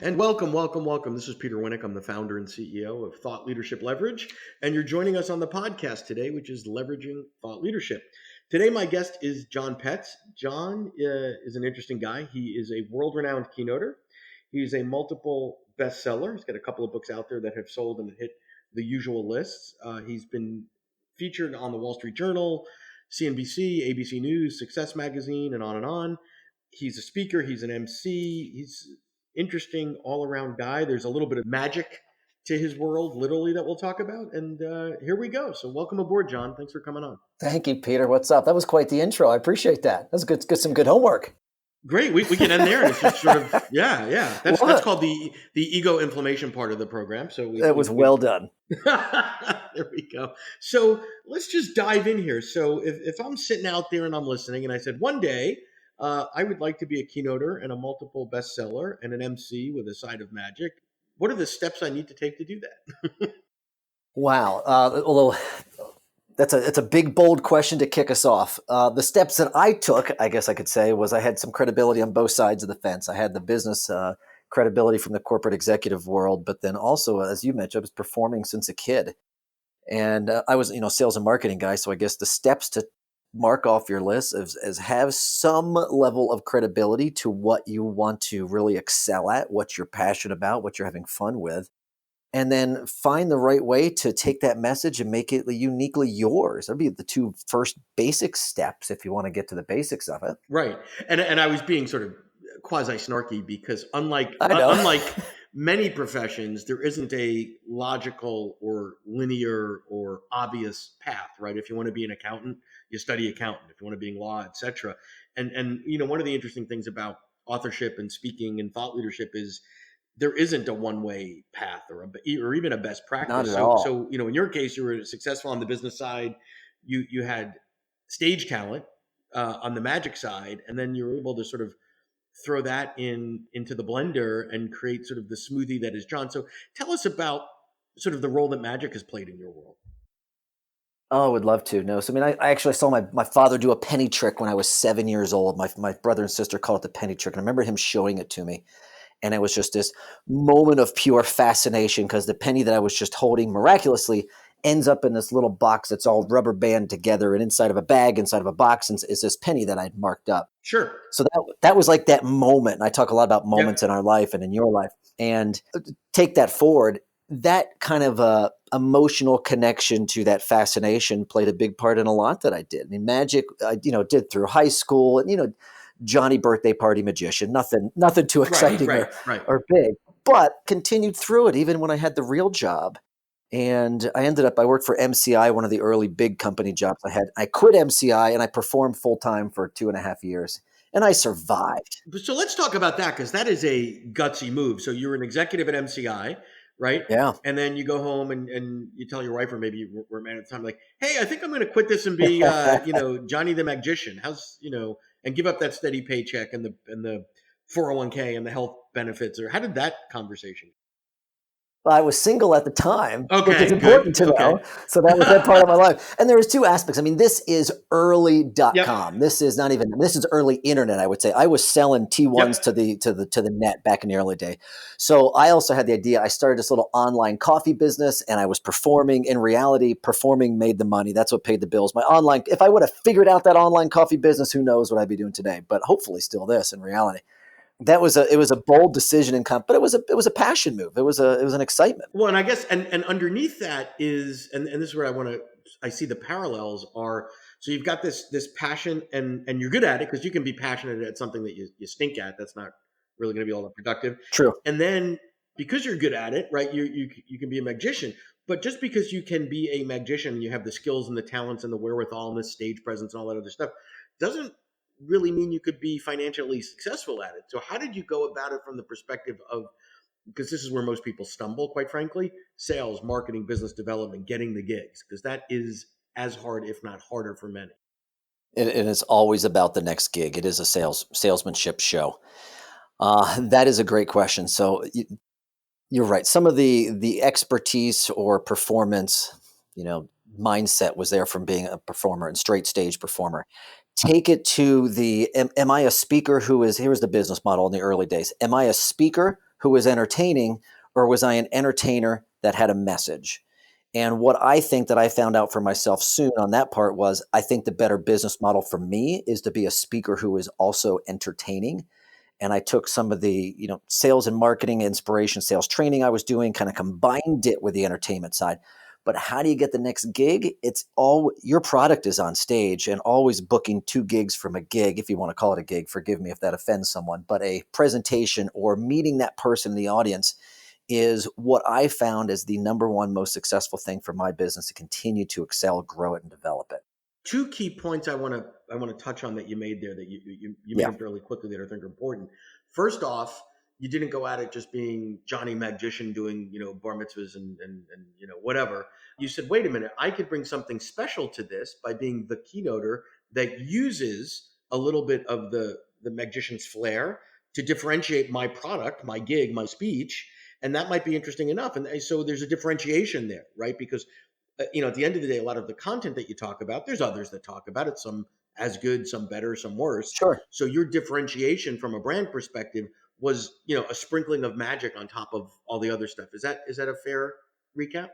And welcome, welcome, welcome. This is Peter Winnick. I'm the founder and CEO of Thought Leadership Leverage. And you're joining us on the podcast today, which is Leveraging Thought Leadership. Today, my guest is John Petz. John is an interesting guy. He is a world-renowned keynoter. He's a multiple bestseller. He's got a couple of books out there that have sold and hit the usual lists. He's been featured on the Wall Street Journal, CNBC, ABC News, Success Magazine, and on and on. He's a speaker. He's an MC. He's interesting all-around guy. There's a little bit of magic to his world, literally, that we'll talk about. And here we go. So welcome aboard, John. Thanks for coming on. Thank you, Peter. What's up? That was quite the intro. I appreciate that. That's good. Some good homework. Great. We can end there. And it's just sort of, yeah. That's called the ego inflammation part of the program. So that was well done. There we go. So let's just dive in here. So if I'm sitting out there and I'm listening and I said, one day, I would like to be a keynoter and a multiple bestseller and an MC with a side of magic. What are the steps I need to take to do that? Wow. Although it's a big, bold question to kick us off. The steps that I took, I guess I could say, was I had some credibility on both sides of the fence. I had the business credibility from the corporate executive world, but then also, as you mentioned, I was performing since a kid. And I was, sales and marketing guy. So I guess the steps to mark off your list is have some level of credibility to what you want to really excel at, what you're passionate about, what you're having fun with, and then find the right way to take that message and make it uniquely yours. That'd be the two first basic steps if you want to get to the basics of it. Right. And I was being sort of quasi snarky because unlike many professions, there isn't a logical or linear or obvious path, right? If you want to be an accountant, you study accountant. If you want to be in law, etc. And one of the interesting things about authorship and speaking and thought leadership is there isn't a one-way path or even a best practice. Not at all. So in your case, you were successful on the business side. You had stage talent on the magic side, and then you were able to sort of throw that into the blender and create sort of the smoothie that is John. So tell us about sort of the role that magic has played in your world. Oh, I would love to. No. So, I actually saw my father do a penny trick when I was 7 years old. My brother and sister called it the penny trick. And I remember him showing it to me. And it was just this moment of pure fascination because the penny that I was just holding miraculously ends up in this little box that's all rubber band together, and inside of a bag, inside of a box, is this penny that I'd marked up. Sure. So that was like that moment. And I talk a lot about moments in our life and in your life. And take that forward. That kind of emotional connection to that fascination played a big part in a lot that I did. Magic, I did through high school, and Johnny birthday party magician, nothing too exciting or big, but continued through it even when I had the real job. And I worked for MCI, one of the early big company jobs I had. I quit MCI and I performed full time for 2.5 years. And I survived. So let's talk about that because that is a gutsy move. So you're an executive at MCI, right? Yeah. And then you go home and you tell your wife, or maybe you were a man at the time, like, hey, I think I'm going to quit this and be, Johnny the Magician. And give up that steady paycheck and the 401k and the health benefits. Or how did that conversation go? Well, I was single at the time, which is good. important to know. So that was that part of my life. And there was two aspects. This is early.com. Yep. This is early internet, I would say. I was selling T1s to the net back in the early day. So I also had the idea. I started this little online coffee business and I was performing. In reality, performing made the money. That's what paid the bills. If I would have figured out that online coffee business, who knows what I'd be doing today, but hopefully still this in reality. It was a bold decision but it was a passion move. It was an excitement. Well, and I guess and underneath that is and this is where I see the parallels are. So you've got this passion and you're good at it because you can be passionate at something that you stink at. That's not really going to be all that productive. True. And then because you're good at it, right? You can be a magician. But just because you can be a magician and you have the skills and the talents and the wherewithal and the stage presence and all that other stuff doesn't really mean you could be financially successful at it. So how did you go about it from the perspective of, because this is where most people stumble, quite frankly, sales, marketing, business development, getting the gigs, because that is as hard, if not harder for many. It is always about the next gig. It is a salesmanship show. That is a great question. So you're right. Some of the expertise or performance, mindset was there from being a performer and straight stage performer. Take it to am I a speaker here's the business model in the early days. Am I a speaker who was entertaining, or was I an entertainer that had a message? And what I think that I found out for myself soon on that part was I think the better business model for me is to be a speaker who is also entertaining. And I took some of the, sales and marketing inspiration, sales training I was doing, kind of combined it with the entertainment side. But how do you get the next gig? It's all your product is on stage, and always booking 2 gigs from a gig, if you want to call it a gig. Forgive me if that offends someone, but a presentation or meeting that person in the audience is what I found as the number one most successful thing for my business to continue to excel, grow it, and develop it. Two key points I want to touch on that you made there that you made Yeah, them fairly quickly that I think are important. First off, you didn't go at it just being Johnny Magician doing bar mitzvahs and whatever. You said, wait a minute, I could bring something special to this by being the keynoter that uses a little bit of the magician's flair to differentiate my product, my gig, my speech, and that might be interesting enough. And so there's a differentiation there, right? Because at the end of the day, a lot of the content that you talk about, there's others that talk about it, some as good, some better, some worse. sure. So your differentiation from a brand perspective was, a sprinkling of magic on top of all the other stuff. Is that a fair recap?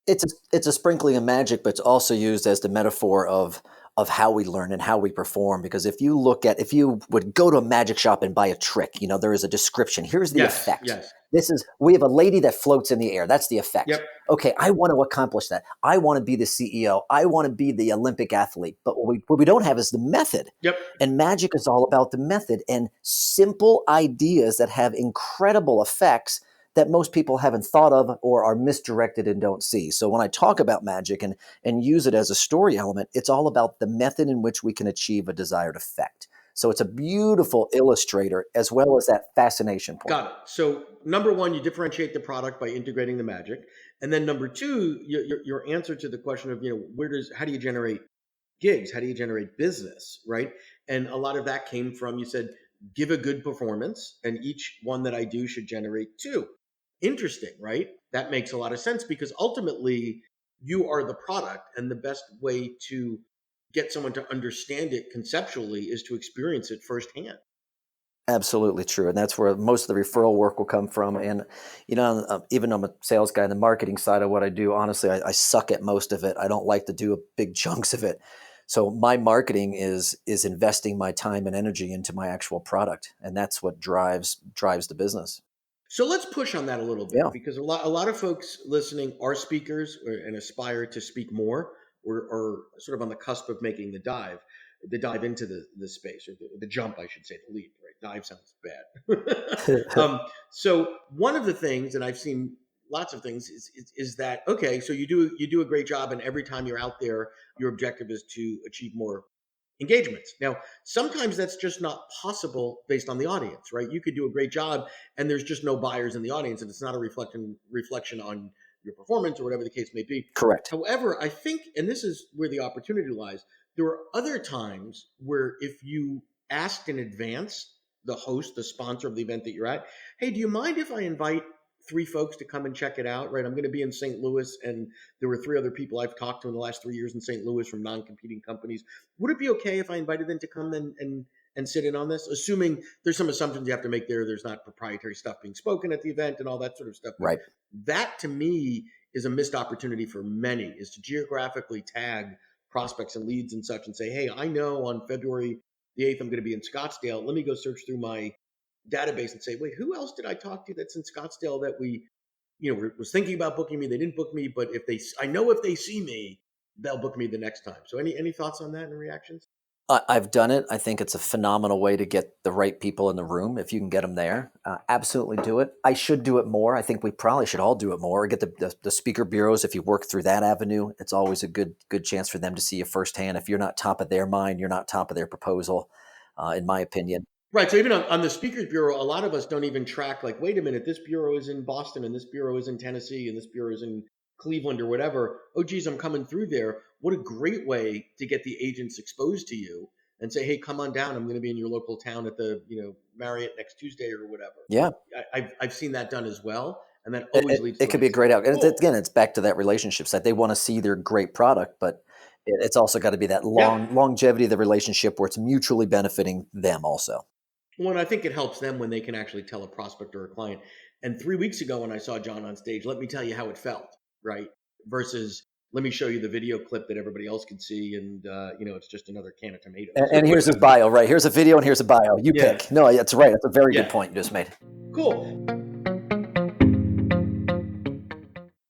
It's a sprinkling of magic, but it's also used as the metaphor of how we learn and how we perform. Because if you would go to a magic shop and buy a trick, there is a description. Here's the Yes, effect. yes. We have a lady that floats in the air. That's the effect. Yep. Okay, I want to accomplish that. I want to be the CEO. I want to be the Olympic athlete. But what we don't have is the method. Yep. And magic is all about the method and simple ideas that have incredible effects that most people haven't thought of or are misdirected and don't see. So when I talk about magic and use it as a story element, it's all about the method in which we can achieve a desired effect. So it's a beautiful illustrator as well as that fascination point. Got it. So number one, you differentiate the product by integrating the magic, and then number two, your answer to the question of how do you generate gigs? How do you generate business? Right? And a lot of that came from, you said, give a good performance, and each one that I do should generate two. Interesting, right? That makes a lot of sense because ultimately you are the product, and the best way to get someone to understand it conceptually is to experience it firsthand. Absolutely true. And that's where most of the referral work will come from. And, even though I'm a sales guy, the marketing side of what I do, honestly, I suck at most of it. I don't like to do big chunks of it. So my marketing is investing my time and energy into my actual product. And that's what drives the business. So let's push on that a little bit Yeah. because a lot of folks listening are speakers and aspire to speak more or sort of on the cusp of making the dive into the space or the jump, I should say, the leap, right? Dive sounds bad. So one of the things, and I've seen lots of things, is that, okay, so you do a great job, and every time you're out there, your objective is to achieve more engagements. Now, sometimes that's just not possible based on the audience, right? You could do a great job and there's just no buyers in the audience and it's not a reflection on your performance or whatever the case may be. Correct. However, I think, and this is where the opportunity lies, there are other times where if you asked in advance the host, the sponsor of the event that you're at, hey, do you mind if I invite 3 folks to come and check it out, right? I'm going to be in St. Louis, and there were 3 other people I've talked to in the last 3 years in St. Louis from non-competing companies. Would it be okay if I invited them to come and sit in on this? Assuming there's some assumptions you have to make there. There's not proprietary stuff being spoken at the event and all that sort of stuff. But Right. that to me is a missed opportunity for many, is to geographically tag prospects and leads and such and say, hey, I know on February the 8th I'm going to be in Scottsdale. Let me go search through my database and say, wait, who else did I talk to that's in Scottsdale that was thinking about booking me? They didn't book me, but I know if they see me, they'll book me the next time. So any thoughts on that and reactions? I've done it. I think it's a phenomenal way to get the right people in the room if you can get them there. Absolutely do it. I should do it more. I think we probably should all do it more. Get the speaker bureaus. If you work through that avenue, it's always a good chance for them to see you firsthand. If you're not top of their mind, you're not top of their proposal, in my opinion. Right. So even on the speakers bureau, a lot of us don't even track like, wait a minute, this bureau is in Boston and this bureau is in Tennessee and this bureau is in Cleveland or whatever. Oh, geez, I'm coming through there. What a great way to get the agents exposed to you and say, hey, come on down. I'm going to be in your local town at the Marriott next Tuesday or whatever. Yeah, I've seen that done as well, and that it, always it, leads it to could be a nice. great outcome. Cool. Again, it's back to that relationship side. They want to see their great product, but it's also got to be that Yeah. longevity of the relationship where it's mutually benefiting them also. Well, and I think it helps them when they can actually tell a prospect or a client, And 3 weeks ago when I saw John on stage, let me tell you how it felt, right? Versus let me show you the video clip that everybody else can see, and it's just another can of tomatoes. And here's his bio, right? Here's a video and here's a bio. You Yeah. pick. No, that's right. That's a very Yeah. good point you just made. Cool.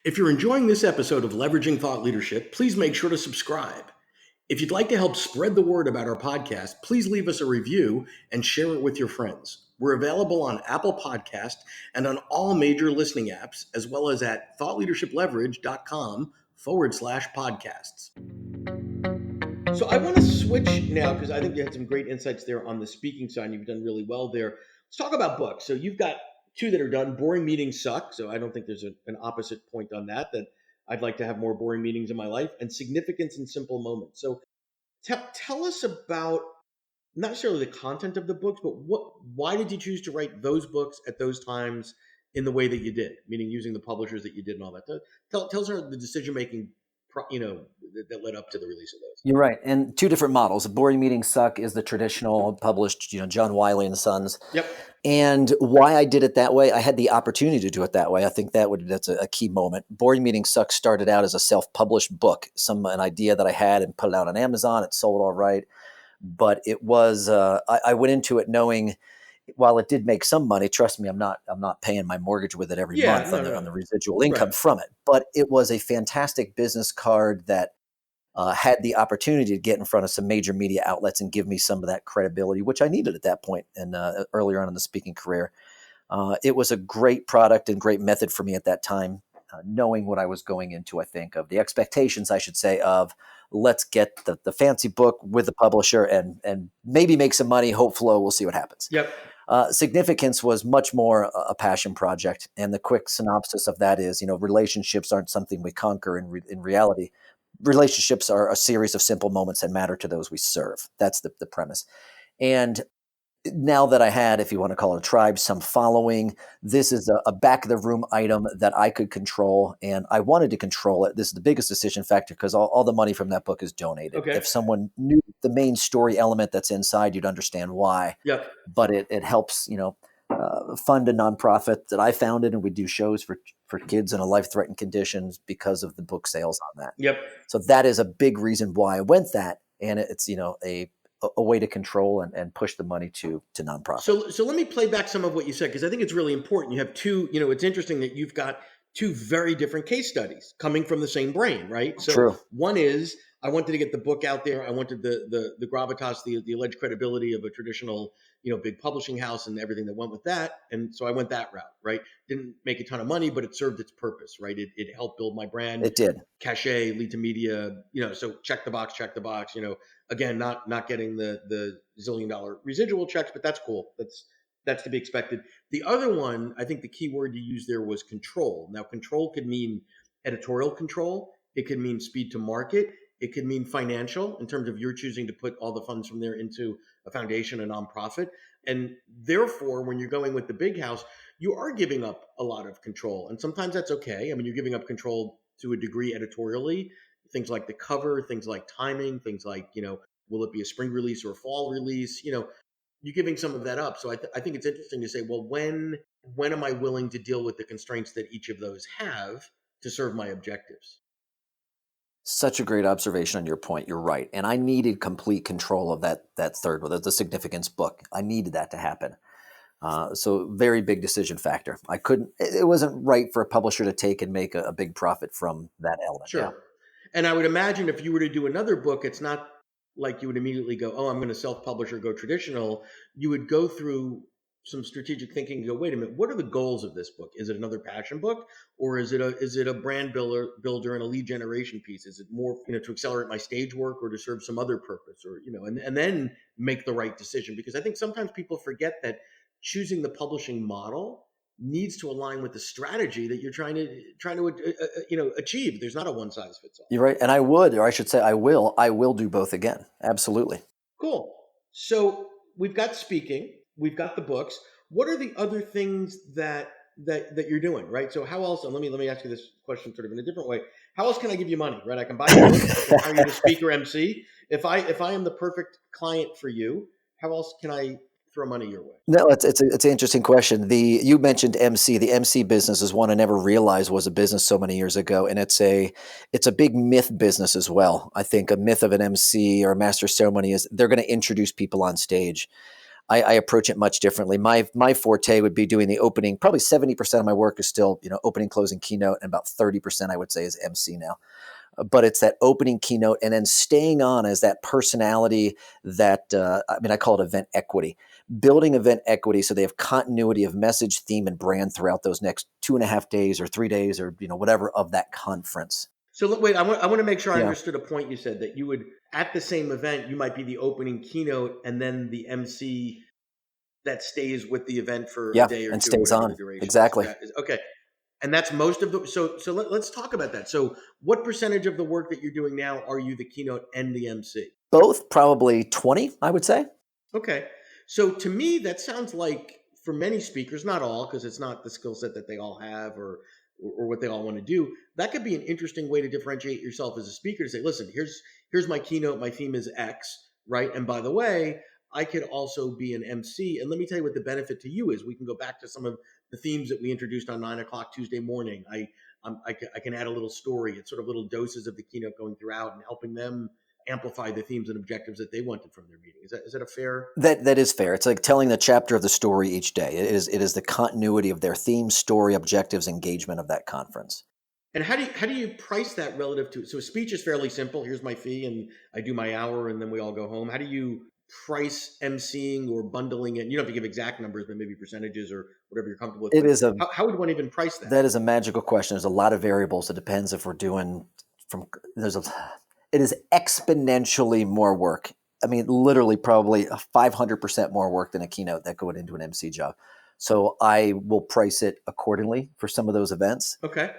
If you're enjoying this episode of Leveraging Thought Leadership, please make sure to subscribe. If you'd like to help spread the word about our podcast, please leave us a review and share it with your friends. We're available on Apple Podcast and on all major listening apps, as well as at thoughtleadershipleverage.com/podcasts. So I want to switch now because I think you had some great insights there on the speaking side. You've done really well there. Let's talk about books. So you've got 2 that are done. Boring meetings suck. So I don't think there's an opposite point on that I'd like to have more boring meetings in my life, and Significance in Simple Moments. So tell us about not necessarily the content of the books, but why did you choose to write those books at those times in the way that you did, meaning using the publishers that you did and all that. Tell us the decision-making, that led up to the release of those. You're right. And 2 different models. A boring meetings suck is the traditional published, John Wiley and Sons. Yep. And why I did it that way, I had the opportunity to do it that way. I think that's a key moment. Boring Meetings Suck started out as a self-published book, an idea that I had and put it out on Amazon. It sold all right. But it was, I went into it knowing, while it did make some money, trust me, I'm not paying my mortgage with it every month on the residual income from it. But it was a fantastic business card that had the opportunity to get in front of some major media outlets and give me some of that credibility, which I needed at that point and earlier on in the speaking career. It was a great product and great method for me at that time, knowing what I was going into, I think, of the expectations, I should say, of let's get the fancy book with the publisher and maybe make some money, hope flow, we'll see what happens. Yep. Significance was much more a passion project. And the quick synopsis of that is, relationships aren't something we conquer in reality. Relationships are a series of simple moments that matter to those we serve. That's the premise. And now that I had, if you want to call it a tribe, some following, this is a back of the room item that I could control, and I wanted to control it. This is the biggest decision factor because all the money from that book is donated. Okay. If someone knew the main story element that's inside, you'd understand why. Yep. But it helps, fund a nonprofit that I founded, and we do shows for kids in a life-threatening conditions because of the book sales on that. Yep. So that is a big reason why I went that, and it's a way to control and push the money to nonprofit. So let me play back some of what you said, because I think it's really important. You have 2, it's interesting that you've got 2 very different case studies coming from the same brain, right? So True. One is I wanted to get the book out there. I wanted the gravitas, the alleged credibility of a traditional, big publishing house and everything that went with that. And so I went that route, right? Didn't make a ton of money, but it served its purpose, right? It helped build my brand. It did. Cachet, lead to media, so check the box. Again, not getting the $1 zillion residual checks, but that's cool. That's to be expected. The other one, I think the key word you used there was control. Now, control could mean editorial control. It could mean speed to market. It could mean financial in terms of you're choosing to put all the funds from there into a foundation, a nonprofit. And therefore, when you're going with the big house, you are giving up a lot of control. And sometimes that's okay. I mean, you're giving up control to a degree editorially, things like the cover, things like timing, things like, will it be a spring release or a fall release? You're giving some of that up. So I think it's interesting to say, well, when am I willing to deal with the constraints that each of those have to serve my objectives? Such a great observation on your point. You're right. And I needed complete control of that third one, the Significance book. I needed that to happen. So very big decision factor. It wasn't right for a publisher to take and make a big profit from that element. Sure. Yeah. And I would imagine if you were to do another book, it's not like you would immediately go, oh, I'm going to self-publish or go traditional. You would go through some strategic thinking and go, wait a minute, what are the goals of this book? Is it another passion book, or is it a brand builder and a lead generation piece? Is it more, to accelerate my stage work or to serve some other purpose, or, and then make the right decision? Because I think sometimes people forget that choosing the publishing model needs to align with the strategy that you're trying to achieve. There's not a one size fits all. You're right. And I will do both again. Absolutely. Cool. So we've got speaking, we've got the books. What are the other things that you're doing, right? So how else, and let me ask you this question sort of in a different way. How else can I give you money, right? I can buy you a book, I can hire you to speak or MC. If I am the perfect client for you, how else can I throw money your way? No, it's an interesting question. You mentioned MC. The MC business is one I never realized was a business so many years ago, and it's a big myth business as well. I think a myth of an MC or a master ceremony is they're going to introduce people on stage. I approach it much differently. My forte would be doing the opening. Probably 70% of my work is still opening, closing, keynote, and about 30% I would say is MC now. But it's that opening keynote and then staying on as that personality that, I call it event equity, building event equity so they have continuity of message, theme, and brand throughout those next 2.5 days or 3 days or, whatever of that conference. So wait, I want to make sure I Yeah. understood a point you said, that you would, at the same event, you might be the opening keynote and then the MC that stays with the event for Yeah, a day or and two, stays whatever on. the duration Exactly. is. Okay. And that's most of the, let's talk about that. So what percentage of the work that you're doing now are you the keynote and the MC? Both, probably 20, I would say. Okay. So to me, that sounds like, for many speakers, not all, because it's not the skill set that they all have or what they all want to do, that could be an interesting way to differentiate yourself as a speaker, to say, listen, here's my keynote, my theme is X, right? And by the way, I could also be an MC. And let me tell you what the benefit to you is. We can go back to some of the themes that we introduced on 9 o'clock Tuesday morning. I can add a little story. It's sort of little doses of the keynote going throughout and helping them amplify the themes and objectives that they wanted from their meeting. Is that a fair? That is fair. It's like telling the chapter of the story each day. It is the continuity of their theme, story, objectives, engagement of that conference. And how do you price that relative to? So a speech is fairly simple. Here's my fee, and I do my hour, and then we all go home. How do you price emceeing or bundling it? You don't have to give exact numbers, but maybe percentages or whatever you're comfortable with. It is how would one even price that? That is a magical question. There's a lot of variables. It depends if we're doing it is exponentially more work. I mean, literally probably 500% more work than a keynote that going into an MC job. So I will price it accordingly for some of those events. Okay.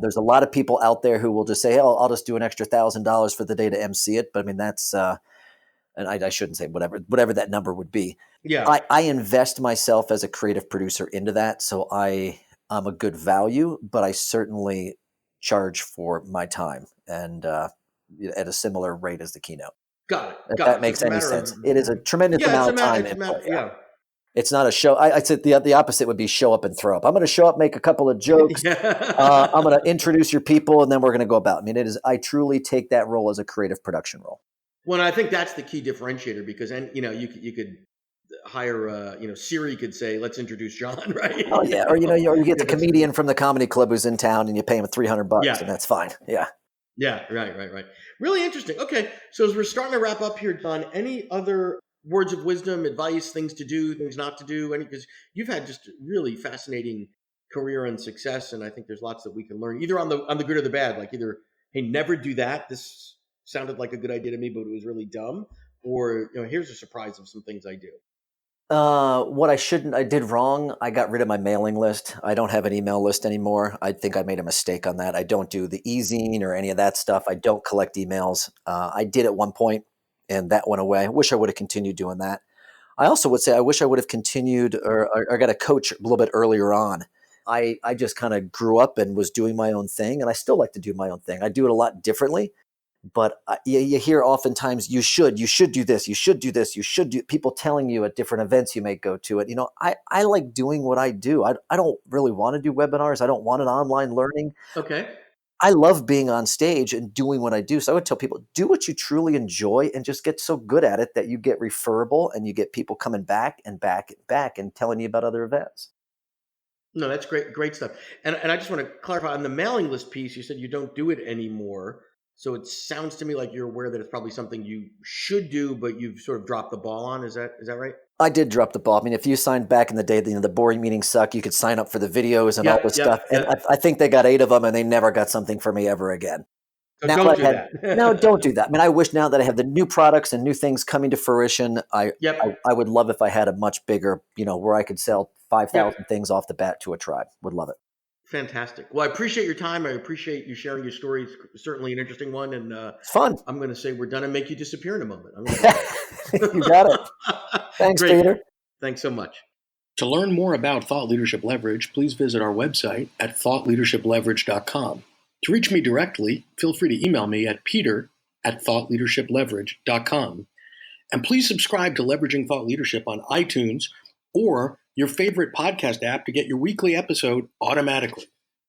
There's a lot of people out there who will just say, "Oh, I'll just do an extra $1,000 for the day to MC it." But I mean, that's and I shouldn't say whatever that number would be. Yeah. I invest myself as a creative producer into that, so I'm a good value, but I certainly charge for my time and at a similar rate as the keynote. Got it. If that makes any sense. It is a tremendous amount of time. Yeah. It's not a show. I'd say the opposite would be show up and throw up. I'm going to show up, make a couple of jokes. I'm going to introduce your people, and then we're going to go about. I mean, I truly take that role as a creative production role. Well, I think that's the key differentiator, because you could hire Siri could say, let's introduce John, right? Oh yeah, or you get the comedian from the comedy club who's in town and you pay him $300 and that's fine. Yeah. Yeah, right. Really interesting. Okay, so as we're starting to wrap up here, John, any other words of wisdom, advice, things to do, things not to do? Because you've had just a really fascinating career and success, and I think there's lots that we can learn, either on the good or the bad. Like either, hey, never do that. This sounded like a good idea to me, but it was really dumb. Or here's a surprise of some things I do. What I did wrong. I got rid of my mailing list. I don't have an email list anymore. I think I made a mistake on that. I don't do the e-zine or any of that stuff. I don't collect emails. I did at one point and that went away. I wish I would have continued doing that. I also would say I wish I would have continued or got a coach a little bit earlier on. I just kind of grew up and was doing my own thing, and I still like to do my own thing. I do it a lot differently. But you hear oftentimes, you should do this, you should do this, you should do, people telling you at different events you may go to it. I like doing what I do. I don't really want to do webinars. I don't want an online learning. Okay. I love being on stage and doing what I do. So I would tell people, do what you truly enjoy and just get so good at it that you get referable and you get people coming back and back and back and telling you about other events. No, that's great stuff. And I just want to clarify on the mailing list piece, you said you don't do it anymore. So it sounds to me like you're aware that it's probably something you should do, but you've sort of dropped the ball on. Is that right? I did drop the ball. I mean, if you signed back in the day, the boring meetings suck. You could sign up for the videos and all this stuff. And I think they got 8 of them and they never got something from me ever again. So don't do that. No, don't do that. I mean, I wish now that I have the new products and new things coming to fruition, I would love if I had a much bigger, where I could sell 5,000 things off the bat to a tribe. Would love it. Fantastic. Well, I appreciate your time. I appreciate you sharing your story. It's certainly an interesting one. And it's fun. I'm going to say we're done and make you disappear in a moment. You got it. Thanks, Peter. Thanks so much. To learn more about Thought Leadership Leverage, please visit our website at thoughtleadershipleverage.com. To reach me directly, feel free to email me at peter@thoughtleadershipleverage.com. And please subscribe to Leveraging Thought Leadership on iTunes or your favorite podcast app to get your weekly episode automatically.